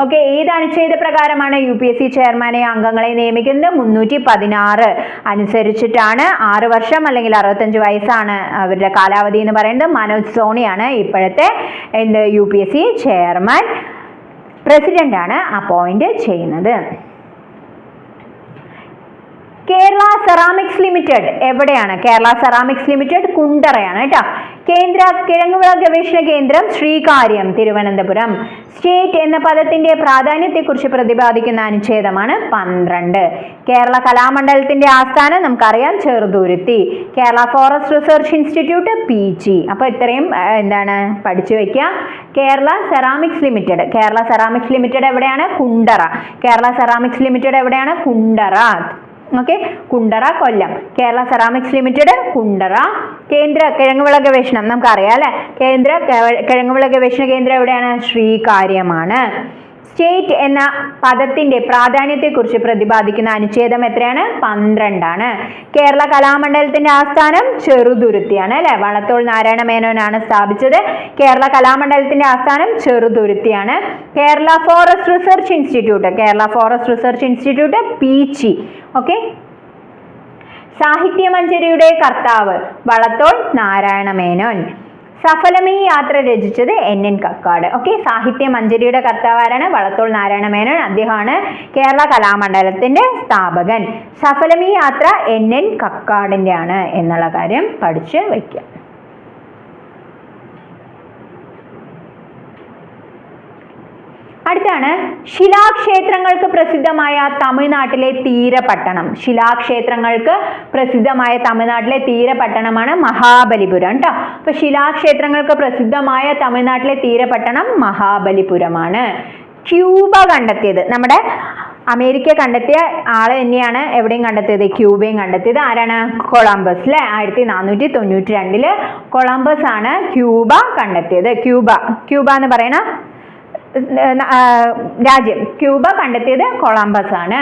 ഓക്കെ, ഏത് അനുച്ഛേദ പ്രകാരമാണ് UPSC ചെയർമാനെ അംഗങ്ങളെ നിയമിക്കുന്നത്? 316 അനുസരിച്ചിട്ടാണ്. 6 വർഷം അല്ലെങ്കിൽ 65 വയസ്സാണ് അവരുടെ കാലാവധി എന്ന് പറയുന്നത്. മനോജ് സോണിയാണ് ഇപ്പോഴത്തെ UPSC ചെയർമാൻ. പ്രസിഡന്റ് ആണ് അപ്പോയിന്റ് ചെയ്യുന്നത്. കേരള സെറാമിക്സ് ലിമിറ്റഡ് എവിടെയാണ്? കേരള സെറാമിക്സ് ലിമിറ്റഡ് കുണ്ടറയാണ് കേട്ടോ. കേന്ദ്ര കിഴങ്ങുവിള ഗവേഷണ കേന്ദ്രം ശ്രീകാര്യം തിരുവനന്തപുരം. സ്റ്റേറ്റ് എന്ന പദത്തിന്റെ പ്രാധാന്യത്തെക്കുറിച്ച് പ്രതിപാദിക്കുന്ന അനുച്ഛേദമാണ് 12. കേരള കലാമണ്ഡലത്തിന്റെ ആസ്ഥാനം നമുക്കറിയാം ചെറുതുരുത്തി. Kerala forest research institute PG. അപ്പോൾ ഇത്രയും എന്താണ് പഠിച്ചു വെക്കുക. Kerala ceramics limited. Kerala ceramics limited എവിടെയാണ്? കുണ്ടറ. കേരള സെറാമിക്സ് ലിമിറ്റഡ് എവിടെയാണ്? Kundara. Okay, Kundara Kollam. Kerala ceramics limited Kundara. കേന്ദ്ര കിഴങ്ങുവിള ഗവേഷണം നമുക്കറിയാം അല്ലെ. കേന്ദ്ര കിഴങ്ങുവിള ഗവേഷണ കേന്ദ്രം എവിടെയാണ്? ശ്രീകാര്യമാണ്. സ്റ്റേറ്റ് എന്ന പദത്തിന്റെ പ്രാധാന്യത്തെക്കുറിച്ച് പ്രതിപാദിക്കുന്ന അനുച്ഛേദം എത്രയാണ്? 12 ആണ്. കേരള കലാമണ്ഡലത്തിന്റെ ആസ്ഥാനം ചെറുതുരുത്തിയാണ് അല്ലെ. വള്ളത്തോൾ നാരായണ മേനോനാണ് സ്ഥാപിച്ചത്. കേരള കലാമണ്ഡലത്തിന്റെ ആസ്ഥാനം ചെറുതുരുത്തിയാണ്. Kerala forest research institute. Kerala forest research institute PG. Okay. സാഹിത്യമഞ്ജരിയുടെ കർത്താവ് വള്ളത്തോൾ നാരായണ മേനോൻ. സഫലമീ യാത്ര രചിച്ചത് NN കക്കാട്. ഓക്കെ, സാഹിത്യമഞ്ജരിയുടെ കർത്താവ് ആരാണ്? വള്ളത്തോൾ നാരായണ മേനോൻ. അദ്ദേഹമാണ് കേരള കലാമണ്ഡലത്തിന്റെ സ്ഥാപകൻ. സഫലമീ യാത്ര NN കക്കാടിന്റെ ആണ് എന്നുള്ള കാര്യം പഠിച്ച് വയ്ക്കുക. അടുത്താണ് ശിലാക്ഷേത്രങ്ങൾക്ക് പ്രസിദ്ധമായ തമിഴ്നാട്ടിലെ തീരപട്ടണം. ശിലാക്ഷേത്രങ്ങൾക്ക് പ്രസിദ്ധമായ തമിഴ്നാട്ടിലെ തീരപട്ടണമാണ് മഹാബലിപുരം കേട്ടോ. അപ്പൊ ശിലാക്ഷേത്രങ്ങൾക്ക് പ്രസിദ്ധമായ തമിഴ്നാട്ടിലെ തീരപട്ടണം മഹാബലിപുരമാണ്. ക്യൂബ കണ്ടെത്തിയത് നമ്മുടെ അമേരിക്ക കണ്ടെത്തിയ ആള് തന്നെയാണ് എവിടെയും കണ്ടെത്തിയത്? ക്യൂബയും കണ്ടെത്തിയത് ആരാണ്? കൊളംബസ് അല്ലെ. 1492 കൊളംബസ് ആണ് ക്യൂബ കണ്ടെത്തിയത്. ക്യൂബ എന്ന് പറയുന്ന രാജ്യം ക്യൂബ കണ്ടെത്തിയത് കൊളംബസ് ആണ്.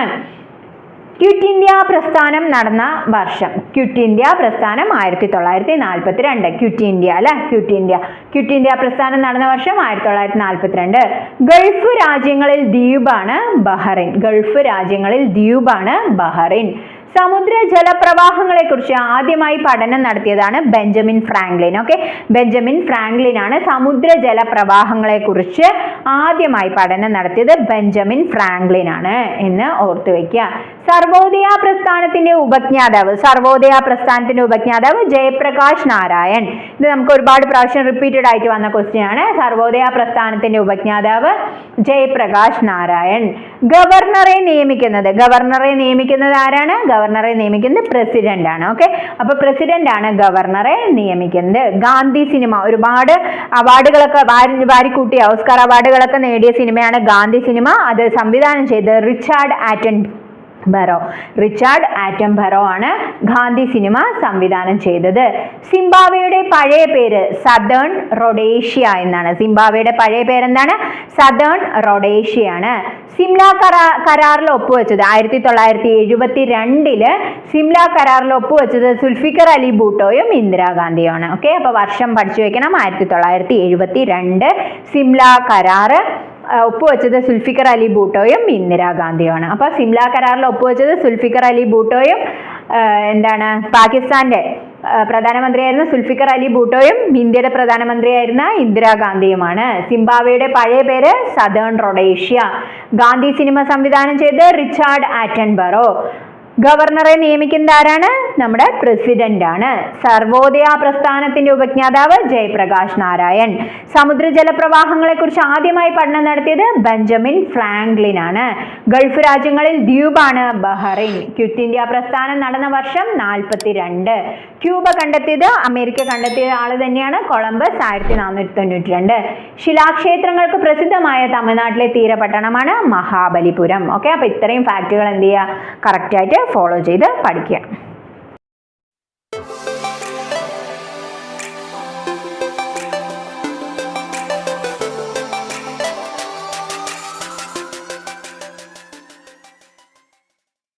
ക്വിറ്റ് ഇന്ത്യ പ്രസ്ഥാനം നടന്ന വർഷം. ക്വിറ്റ് ഇന്ത്യ പ്രസ്ഥാനം 1942. ക്വിറ്റ് ഇന്ത്യ അല്ലെ. ക്വിറ്റ് ഇന്ത്യ പ്രസ്ഥാനം നടന്ന വർഷം 1942. ഗൾഫ് രാജ്യങ്ങളിൽ ദ്വീപാണ് ബഹ്റൈൻ. ഗൾഫ് രാജ്യങ്ങളിൽ ദ്വീപാണ് ബഹ്റൈൻ. സമുദ്ര ജലപ്രവാഹങ്ങളെ കുറിച്ച് ആദ്യമായി പഠനം നടത്തിയതാണ് Benjamin Franklin. Okay, Benjamin Franklin ആണ് സമുദ്ര ജലപ്രവാഹങ്ങളെ കുറിച്ച് ആദ്യമായി പഠനം നടത്തിയത്. ബെഞ്ചമിൻ ഫ്രാങ്ക്ലിൻ ആണ് എന്ന് ഓർത്തു വെക്കുക. സർവോദയ പ്രസ്ഥാനത്തിന്റെ ഉപജ്ഞാതാവ് ജയപ്രകാശ് നാരായൺ. ഇത് നമുക്ക് ഒരുപാട് പ്രാവശ്യം റിപ്പീറ്റഡ് ആയിട്ട് വന്ന ക്വസ്റ്റ്യൻ ആണ്. സർവോദയ പ്രസ്ഥാനത്തിന്റെ ഉപജ്ഞാതാവ് ജയപ്രകാശ് നാരായൺ. ഗവർണറെ നിയമിക്കുന്നത് ആരാണ്? ഗവർണറെ നിയമിക്കുന്നത് പ്രസിഡന്റ് ആണ്. ഓക്കെ, അപ്പൊ പ്രസിഡന്റ് ആണ് ഗവർണറെ നിയമിക്കുന്നത്. ഗാന്ധി സിനിമ ഒരുപാട് അവാർഡുകളൊക്കെ വാരിക്കൂട്ടിയ ഓസ്കാർ അവാർഡുകളൊക്കെ നേടിയ സിനിമയാണ് ഗാന്ധി സിനിമ. അത് സംവിധാനം ചെയ്തത് റിച്ചാർഡ് ആറ്റംബറോ ആണ് ഗാന്ധി സിനിമ സംവിധാനം ചെയ്തത്. സിംബാബ്വേയുടെ പഴയ പേര് സദേൺ റൊഡേഷ്യ എന്നാണ്. സിംബാബ്വേയുടെ പഴയ പേരെന്താണ്? സദേൺ റൊഡേഷ്യ ആണ്. സിംല കരാറിൽ ഒപ്പുവെച്ചത് 1972 സിംല കരാറിൽ ഒപ്പുവെച്ചത് സുൽഫിക്കർ അലി ഭൂട്ടോയും ഇന്ദിരാഗാന്ധിയുമാണ്. ഓക്കെ, അപ്പൊ വർഷം പഠിച്ചു വെക്കണം. 1972 സിംല കരാർ ഒപ്പുവെച്ചത് സുൽഫിക്കർ അലി ഭൂട്ടോയും ഇന്ദിരാഗാന്ധിയുമാണ്. അപ്പൊ സിംല കരാറിൽ ഒപ്പുവെച്ചത് സുൽഫിക്കർ അലി ഭൂട്ടോയും പാകിസ്ഥാന്റെ പ്രധാനമന്ത്രിയായിരുന്ന സുൽഫിക്കർ അലി ഭൂട്ടോയും ഇന്ത്യയുടെ പ്രധാനമന്ത്രിയായിരുന്ന ഇന്ദിരാഗാന്ധിയുമാണ്. സിംബാബ്വേയുടെ പഴയ പേര് സദേൺ റൊഡേഷ്യ. ഗാന്ധി സിനിമ സംവിധാനം ചെയ്ത് റിച്ചാർഡ് ആറ്റൻബറോ. ഗവർണറെ നിയമിക്കുന്നത് ആരാണ്? നമ്മുടെ പ്രസിഡന്റ് ആണ്. സർവോദയ പ്രസ്ഥാനത്തിന്റെ ഉപജ്ഞാതാവ് ജയപ്രകാശ് നാരായൺ. സമുദ്ര ജലപ്രവാഹങ്ങളെ കുറിച്ച് ആദ്യമായി പഠനം നടത്തിയത് ബെഞ്ചമിൻ ഫ്രാങ്ക്ലിൻ ആണ്. ഗൾഫ് രാജ്യങ്ങളിൽ ദ്വീപാണ് ബഹ്റൈൻ. ക്വിറ്റ് ഇന്ത്യ പ്രസ്ഥാനം നടന്ന വർഷം 42. ക്യൂബ കണ്ടെത്തിയത് അമേരിക്ക കണ്ടെത്തിയ ആള് തന്നെയാണ് കൊളംബസ് 1492. ശിലാക്ഷേത്രങ്ങൾക്ക് പ്രസിദ്ധമായ തമിഴ്നാട്ടിലെ തീരപട്ടണമാണ് മഹാബലിപുരം. ഓക്കെ, അപ്പൊ ഇത്രയും ഫാക്റ്റുകൾ എന്ത് ചെയ്യുക? കറക്റ്റ് ആയിട്ട് ഫോളോ ചെയ്ത് പഠിക്കുക.